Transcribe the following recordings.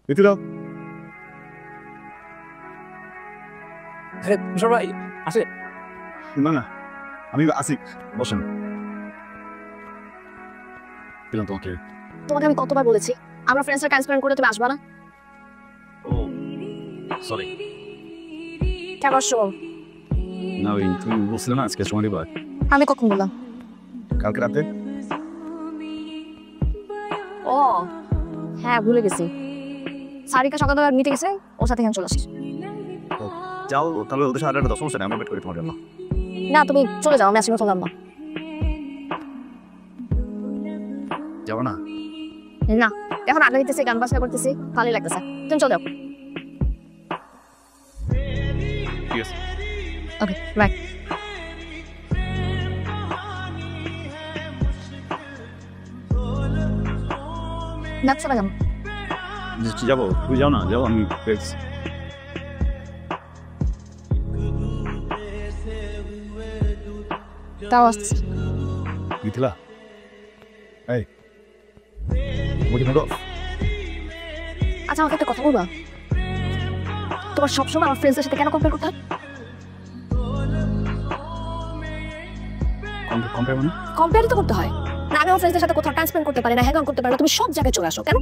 মিথিলা সবাই আসে না না আমি আসি বসেন দিলাম তোমাকে তোমাকে আমি কতবার বলেছি আমরা ফ্রেন্ডসরা টাইম স্পেন্ড করে তুমি আসবা না ও সরি কেন আসছো না ওই তুমি বলছিলে না আজকে সময় দিবা আমি কখন বললাম কালকে রাতে ও হ্যাঁ ভুলে গেছি সারিকা সকালে নিতে গেছে ওর সাথে এখানে চলে আসিস যাও তাহলে ওদের সাথে 10 সমস্যা নেই আমরা ওয়েট করি তোমার জন্য না তুমি চলে যাও আমি আসলে চললাম না যাবো না না এখন আড্ডা দিতেছি গান বাজনা করতেছি ভালোই লাগতেছে তুমি চলে যাও ঠিক আছে ওকে বাই না চলে যাও যাবো তুই যাও না যাও আমি তাও আসতেছি মিথিলা এই মুড়ি মুড়ো আচ্ছা আমাকে একটা কথা বলবা তোমার সবসময় আমার ফ্রেন্ডসদের সাথে কেন কম্পেয়ার করতে হয় কম্পেয়ার মানে কম্পেয়ারই তো করতে হয় না আমি আমার ফ্রেন্ডসদের সাথে কোথাও টাইম স্পেন্ড করতে পারি না হ্যাং আউট করতে পারি না তুমি সব জায়গায় চলে আসো কেন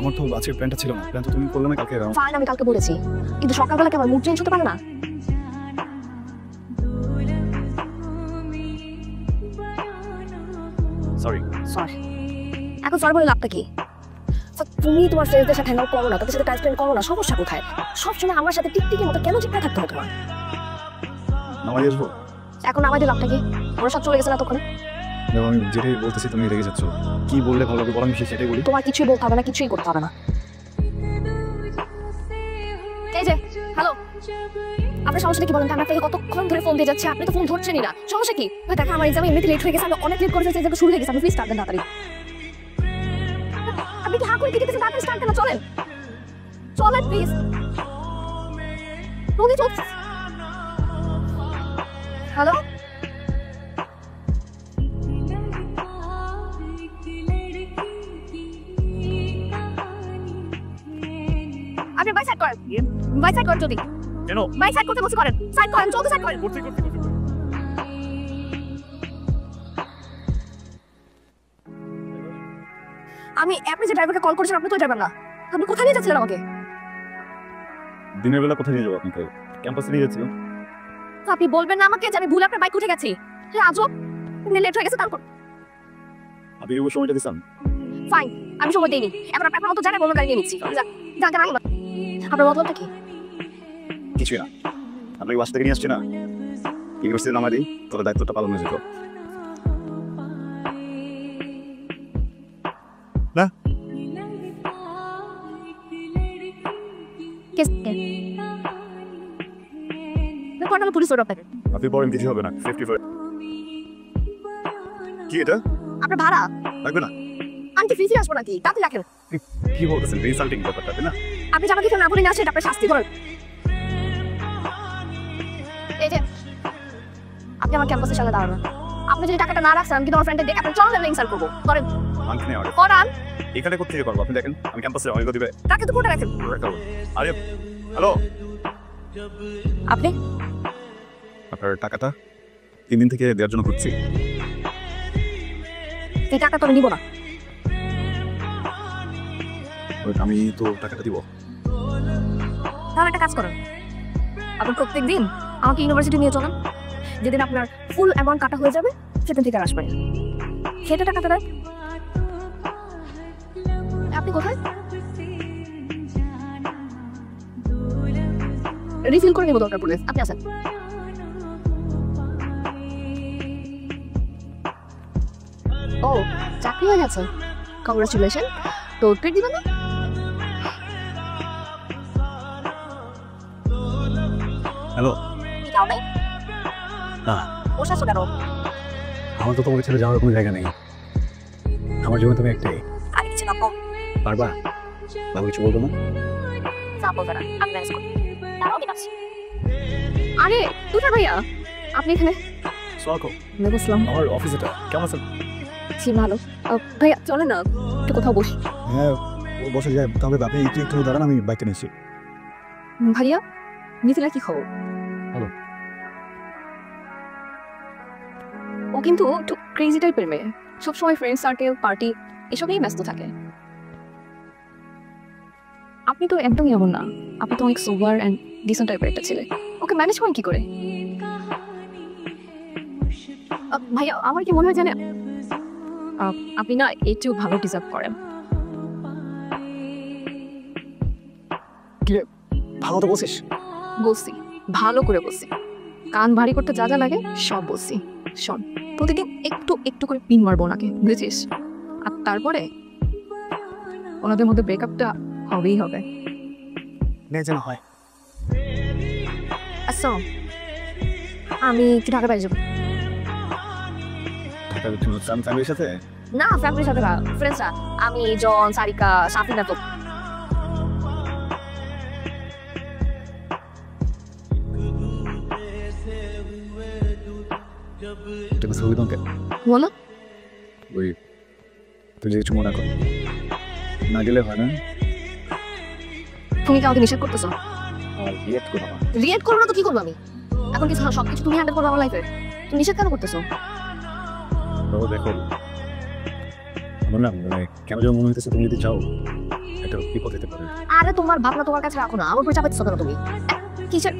আমার তো আজকে প্ল্যানটা ছিল না প্ল্যান তো তুমি করলে না কালকে ফাইন আমি কালকে বলেছি কিন্তু সকালবেলা কি আমার মুড চেঞ্জ হতে পারে না সরি সরি এখন সরি বলে লাভটা কি তুমি তোমার ফ্রেন্ডসদের সাথে হ্যাং আউট করো না তাদের সাথে টাইম স্পেন্ড করো না সমস্যা কোথায় সবসময় আমার সাথে টিকটিকির মতো কেন চিপকে থাকতে হয় তোমার নামাই আসবো এখন আমাদের লাভটা কি ওরা সব চলে গেছে না তখন দেখো আমি যেটাই বলতেছি তুমি রেগে যাচ্ছ কি বললে ভালো হবে বলো আমি সেটাই বলি তোমার কিছুই বলতে হবে না কিছুই করতে হবে না এই যে হ্যালো আপনার সমস্যা কি বলেন তো? আমরা আপনাকে কতক্ষণ ধরে ফোন দিয়ে যাচ্ছি আপনি তো ফোন ধরছেনই না সমস্যা কি দেখো আমার এক্সাম এমনিতে লেট হয়ে গেছে আমি অনেক লেট করে ফেলছি শুরু হয়ে গেছে আপনি প্লিজ স্টার্ট দেন তাড়াতাড়ি আপনি কি হা করে দিতে তাড়াতাড়ি স্টার্ট দেন চলেন চলেন প্লিজ রোগী চলছে হ্যালো আপনি বাই সাইড করেন বাই সাইড করেন যদি কেন বাই সাইড করতে বসে করেন সাইড করেন জলদি সাইড করেন করতে আমি আপনি যে ড্রাইভারকে কল করেছেন আপনি তো ড্রাইভার না আপনি কোথায় নিয়ে যাচ্ছিলেন আমাকে দিনের বেলা কোথায় নিয়ে যাবো আপনাকে ক্যাম্পাসে নিয়ে যাচ্ছিলাম আপনি বলবেন না আমাকে যে আমি ভুল আপনার বাইক উঠে গেছি হ্যাঁ আজব লেট হয়ে গেছে তারপর আপনি কি সময়টা দিচ্ছেন ফাইন আমি সময় দিইনি এখন আপনার মতো জানা বলুন গাড়ি নিয়ে নিচ্ছি যান যান আপনার মতলবটা কি কিছুই না আপনাকে বাসা থেকে নিয়ে আসছি না ইউনিভার্সিটি নামা দিই তোর দায়িত্বটা পালন হয়ে যেত না পুলিশ ওর আপনাকে আপনি বলেন কিছু হবে না 54 কি এটা আপনার ভাড়া লাগবে না আমি কি ফিরে আসবো নাকি তাতে রাখেন কি বলতেছেন ইনসাল্টিং ব্যাপারটা তাই না আপনি যে আমাকে না বলে না সেটা আপনার শাস্তি করেন এই যে আপনি আমার ক্যাম্পাসের সামনে দাঁড়ান আপনি যদি টাকাটা না রাখছেন আমি কিন্তু আমার ফ্রেন্ডে দেখে আপনি চলেন ইনসাল্ট করবো করেন মানতে নেই আরে করান এখানে কোথা থেকে করবো আপনি দেখেন আমি ক্যাম্পাসে অনেক দিবে তাকে তো কোটা রাখেন আরে হ্যালো আপনি আপনার টাকাটা 3 দিন থেকে দেওয়ার জন্য ঘুরছি এই টাকা তো আমি নিব না আমি তো টাকাটা দিব তাহলে একটা কাজ করেন আপনি প্রত্যেক দিন আমাকে ইউনিভার্সিটি নিয়ে চলেন যেদিন আপনার ফুল অ্যামাউন্ট কাটা হয়ে যাবে সেদিন থেকে আর আসবেন সেটা টাকাটা দেন আপনি কোথায় রিফিল করে নিব দরকার পড়লে আপনি আসেন ও চাকরি হয়ে গেছে কংগ্রাচুলেশন তো ট্রিট দিবেন না হ্যালো কি যাও নাই না বসে আছো কেন আমার তো তোমার ছেলে যাওয়ার কোনো জায়গা নেই আমার জন্য তুমি একটাই আগে কিছু না কম পারবা বাবু কিছু বলবো না চাপ বলবে না আমি ম্যানেজ করবো দাঁড়াও দিন আসছি আরে তুষার ভাইয়া আপনি এখানে সোয়াকো বুঝলাম আমার অফিস এটা কেমন আছেন জি ভালো ভাইয়া চলে না একটু কোথাও বসি হ্যাঁ ও বসে যায়, তবে আপনি একটু দাঁড়ান, আমি বাইকটা নিচ্ছি। ভাইয়া, মিথিলার কি খবর? ভালো। ও কিন্তু একটু ক্রেজি টাইপের মেয়ে, সবসময় ফ্রেন্ড সার্কেল, পার্টি এসবেই ব্যস্ত থাকে। আপনি তো একদমই এমন না, আপনি তো অনেক সোবার অ্যান্ড ডিসেন্ট টাইপের একটা ছেলে। ওকে ম্যানেজ করেন কি করে? ভাইয়া, আমার কি মনে হয় জানেন, আপনি না একটু ভালো ডিজার্ভ করেন। ভালো তো বলছিস? বলছি, ভালো করে বলছি, কান ভারী করতে যা যা লাগে সব বলছি। শোন, প্রতিদিন একটু একটু করে পিন মারবো ওনাকে, বুঝেছিস? আর তারপরে ওনাদের মধ্যে ব্রেকআপটা হবেই হবে। যেন হয়। আচ্ছা, আমি একটু ঢাকা বাইরে যাবো। ফ্যামিলির সাথে? না, ফ্যামিলির সাথে না, ফ্রেন্ডসরা, আমি, জন, সারিকা, সাফিনা। তো বলো, ওই তুই যে কিছু মনে কর, না গেলে হয় না। তুমি কি আমাকে নিষেধ করতেছো? আর রিয়েক্ট করো না। রিয়েক্ট করবো না তো কি করবো আমি? এখন কিছু সবকিছু তুমি হ্যান্ডেল করবো আমার লাইফে, তুমি নিষেধ কেন করতেছো? বাবা দেখো, আমার না মানে কেন যেন মনে হইতেছে তুমি যদি চাও একটা বিপদ হতে পারে। আরে তোমার ভাবনা তোমার কাছে রাখো না, আমার উপরে চাপাইতেছো কেন তুমি? কিসের?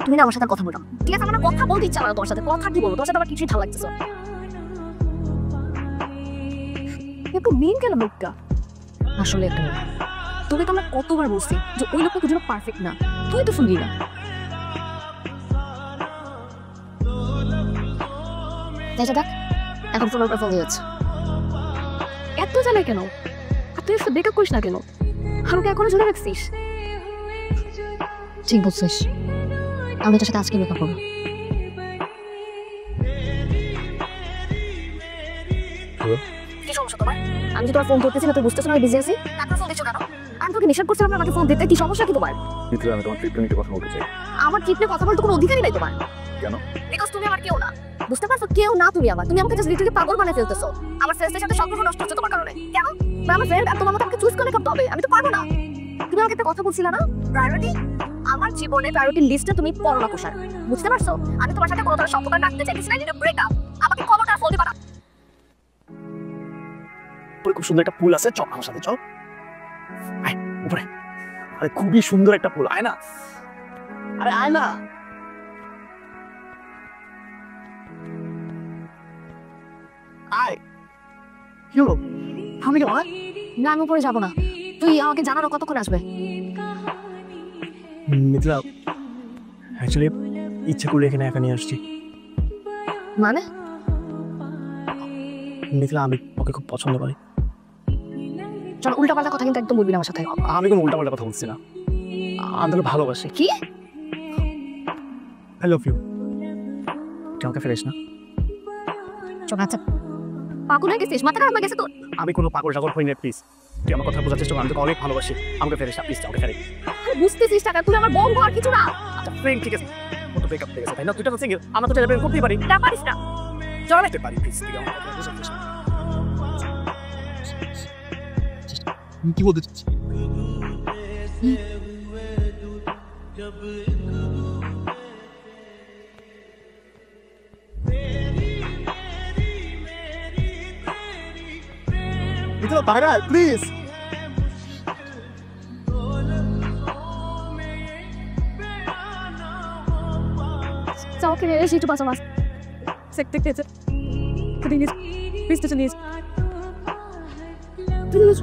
তুমি না আমার সাথে কথা বলো, ঠিক আছে? আমার না কথা বলতে ইচ্ছা না তোমার সাথে, কথা কি বলবো? তোমার সাথে আমার কিছুই ভালো লাগতেছে। একটু মেন কেন লোকটা? আসলে একটা মেয়ে। তোকে তো আমরা কতবার বলছি যে ওই লোকটা তোর জন্য পারফেক্ট না, তুই তো শুনলি না। দেখ, এখন ফোনের উপর ফোন দিয়েছে। এত জানাই কেন? আর তুই একটা ব্রেকআপ করিস না কেন? আমাকে এখনো জোরে রাখছিস। ঠিক বলছিস, আমি তোর সাথে আজকে ব্রেকআপ করবো। কি সমস্যা তোমার? আমি যে তোমার ফোন ধরতেছি না, তুই বুঝতেছ না বিজি আছি? তারপর ফোন দিচ্ছ কেন? আমি তোকে নিষেধ করছিলাম না আমাকে ফোন দিতে, কি সমস্যা কি তোমার? মিত্র, আমি তোমার ট্রিপ নিয়ে কথা বলতে চাই। আমার ট্রিপ নিয়ে কথা বলতে কোনো অধিকারই নাই তোমার। কেন? বিকজ তুমি আমার কেউ না, বুঝতে পারছো? কেউ না তুমি আমার, তুমি আমাকে জাস্ট লিটারালি পাগল বানায় ফেলতেছো। আমার ফ্রেন্ডসদের সাথে সম্পর্ক নষ্ট হচ্ছে তোমার কারণে। কেন? আমার ফ্রেন্ড আর তোমার মতো আমাকে চুজ করে করতে হবে, আমি তো পারবো না। তুমি আমাকে একটা কথা বলছিলে না, প্রায়োরিটি? আমার জীবনে প্রায়োরিটি লিস্টে তুমি পড়ো না কুষার, বুঝতে পারছো? আমি তোমার সাথে কোনো ধরনের সম্পর্ক রাখতে চাইতেছি না, এটা ব্রেকআপ। আমাকে খবরটা ফোন দিবা না। খুব সুন্দর একটা পুল আছে, চল আমার সাথে চল। আয় উপরে। আরে খুবই সুন্দর একটা পুল, আয় না। আরে আয় না। আয়। কি হলো? আমি কেন? না, আমি উপরে যাবো না। তুই আমাকে জানানো কতক্ষণ আসবে? মিথিলা, অ্যাকচুয়ালি ইচ্ছে করে এখানে একা নিয়ে আসছি। মানে? মিথিলা, আমি ওকে খুব পছন্দ করি। চল, উল্টাপাল্টা কথা কিন্তু একদম বলবি না আমার সাথে। আমি কোনো উল্টাপাল্টা কথা বলছি না, আমি তোকে ভালোবাসি। কি? I love you. তুই আমাকে ফেরিস না? চল, আচ্ছা, পাগল হয়ে গেছিস? মাথা খারাপ হয়ে গেছে তোর? আমি কোনো পাগল টাগল হই না, প্লিজ। তুই আমার কথা বোঝার চেষ্টা কর, আমি তোকে অনেক ভালোবাসি। আমাকে ফেরিস না, প্লিজ। আমাকে ফেরি। বুঝতেছিস টাকা, তুই আমার বন্ধু আর কিছু না। আচ্ছা ফ্রেন্ড, ঠিক আছে। ও তো ব্রেকআপ হয়ে গেছে, তাই না? তুই তো সিঙ্গেল, আমরা তো চাইলে করতেই পারি। না, পারিস না। চল, করতে পারি, প্লিজ। তুই আমার কথা বোঝার চেষ্টা কর। কি বলতে চাচ্ছিস? মিথিলা, বাইরে আয় প্লিজ। চাওকে এসে একটু বাঁচা মাস দেখতে খেয়েছে। Please, please, please, please.